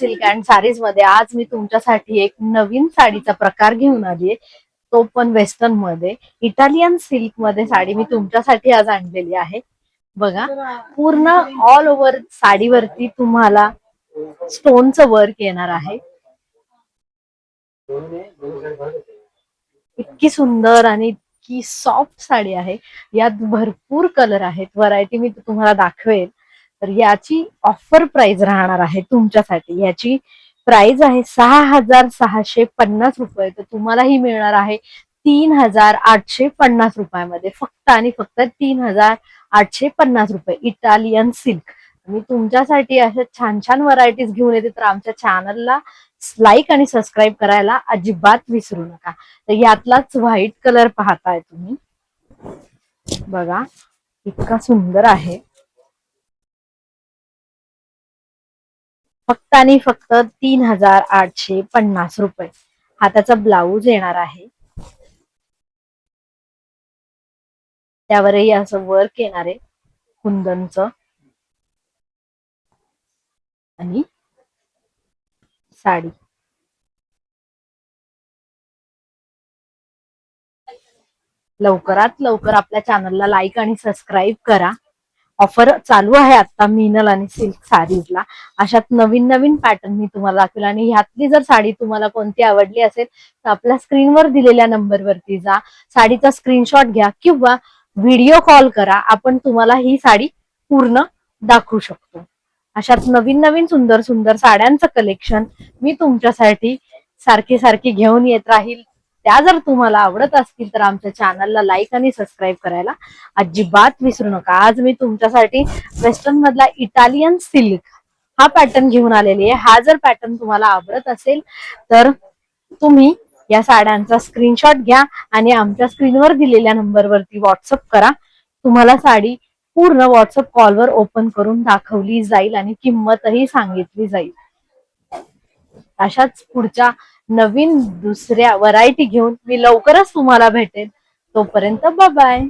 Silk and sarees मध्ये आज मी तुमच्यासाठी एक नवीन साडीचा प्रकार घेऊन आली, तो पण वेस्टर्न मध्ये. इटालियन सिल्क मध्ये साडी मी तुमच्यासाठी आज आणलेली आहे. बघा, पूर्ण ऑल ओव्हर साडीवरती तुम्हाला स्टोनचं वर्क येणार आहे. इतकी सुंदर आणि इतकी सॉफ्ट साडी आहे. यात भरपूर कलर आहेत, व्हरायटी मी तुम्हाला दाखवेल. तर याची ऑफर प्राइस राहणार आहे तुमच्यासाठी. याची प्राइस आहे 6,650 रुपये. तर तुम्हाला ही मिळणार आहे 3,850 रुपयामध्ये. फक्त आणि फक्त 3,850 रुपये. Italian silk. मी तुमच्यासाठी अशा छान छान व्हरायटीज घेऊन येते, तर आमच्या चॅनलला लाईक आणि सबस्क्राईब करायला अजिबात विसरू नका. तर यातलाच व्हाईट कलर पाहताय तुम्ही, बघा इतका सुंदर आहे. फक्त आणि फक्त 3,850 रुपये. हा त्याचा ब्लाऊज येणार आहे. त्यावरही असं वर्क येणार आहे कुंदनचं. आणि साडी लवकरात लवकर आपल्या चॅनलला लाईक आणि सबस्क्राईब करा. ऑफर चालू आहे आता मिनल आणि सिल्क साडीजला. अशात नवीन नवीन पॅटर्न मी तुम्हाला दाखवेल. आणि ह्यातली जर साडी तुम्हाला कोणती आवडली असेल तर आपल्या स्क्रीनवर दिलेल्या नंबरवरती जा, साडीचा स्क्रीनशॉट घ्या किंवा व्हिडिओ कॉल करा. आपण तुम्हाला ही साडी पूर्ण दाखवू शकतो. अशात नवीन नवीन सुंदर सुंदर साड्यांचं कलेक्शन मी तुमच्यासाठी सारखे सारखे घेऊन येत राहील. त्या जर तुम्हाला आवडत असतील तर आमच्या चॅनलला लाईक आणि सबस्क्राईब करायला अजिबात विसरू नका. आज मी तुमच्यासाठी वेस्टर्न मधला इटालियन सिल्क हा पॅटर्न घेऊन आलेली आहे. हा जर पॅटर्न तुम्हाला आवडत असेल तर तुम्ही या साड्यांचा स्क्रीनशॉट घ्या आणि आमच्या स्क्रीनवर दिलेल्या नंबरवरती व्हॉट्सअप करा. तुम्हाला साडी पूर्ण व्हॉट्सअप कॉलवर ओपन करून दाखवली जाईल आणि किंमतही सांगितली जाईल. अशाच पुढच्या नवीन दुसऱ्या व्हरायटी घेऊन मी लवकरच तुम्हाला भेटेन. तोपर्यंत बाय बाय.